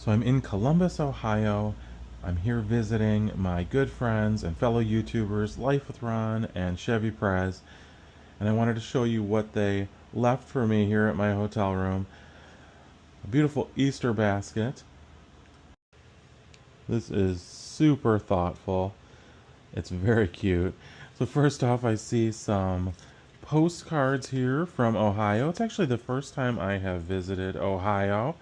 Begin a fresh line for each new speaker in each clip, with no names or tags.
So I'm in Columbus, Ohio. I'm here visiting my good friends and fellow YouTubers, Life with Ron and Chevy Prez, and I wanted to show you what they left for me here at my hotel room. A beautiful Easter basket. This is super thoughtful. It's very cute. So first off, I see some postcards here from Ohio. It's actually the first time I have visited Ohio.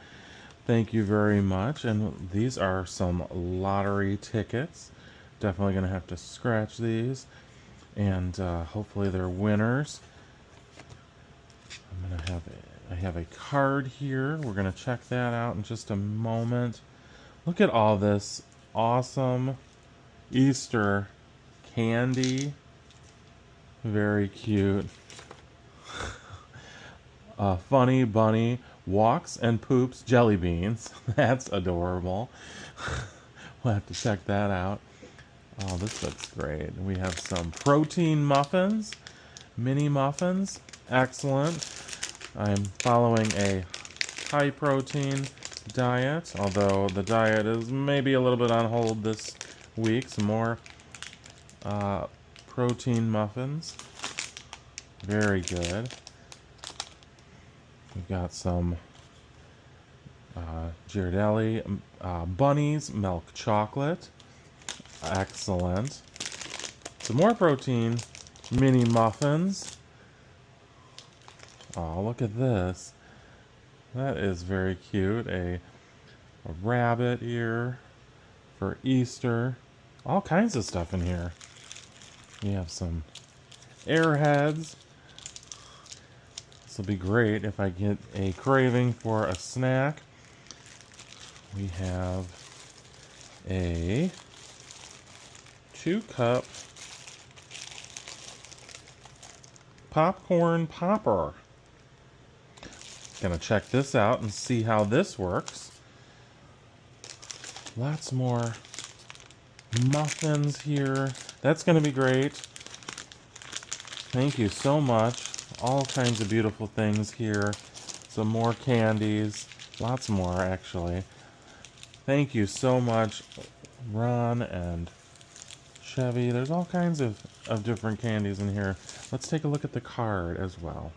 Thank you very much. And these are some lottery tickets. Definitely going to have to scratch these. And hopefully they're winners. I have a card here. We're going to check that out in just a moment. Look at all this awesome Easter candy. Very cute. Funny Bunny walks and poops jelly beans. That's adorable. We'll have to check that out. Oh, this looks great. We have some protein muffins, mini muffins. Excellent. I'm following a high protein diet, although the diet is maybe a little bit on hold this week. Some more protein muffins. Very good. We've got some Ghirardelli bunnies, milk chocolate. Excellent. Some more protein, mini muffins. Oh, look at this. That is very cute. A rabbit ear for Easter. All kinds of stuff in here. We have some Airheads. This will be great if I get a craving for a snack. We have a 2-cup popcorn popper. Gonna check this out and see how this works. Lots more muffins here. That's gonna be great. Thank you so much. All kinds of beautiful things here. Some more candies. Lots more, actually. Thank you so much, Ron and Chevy. There's all kinds of different candies in here. Let's take a look at the card as well.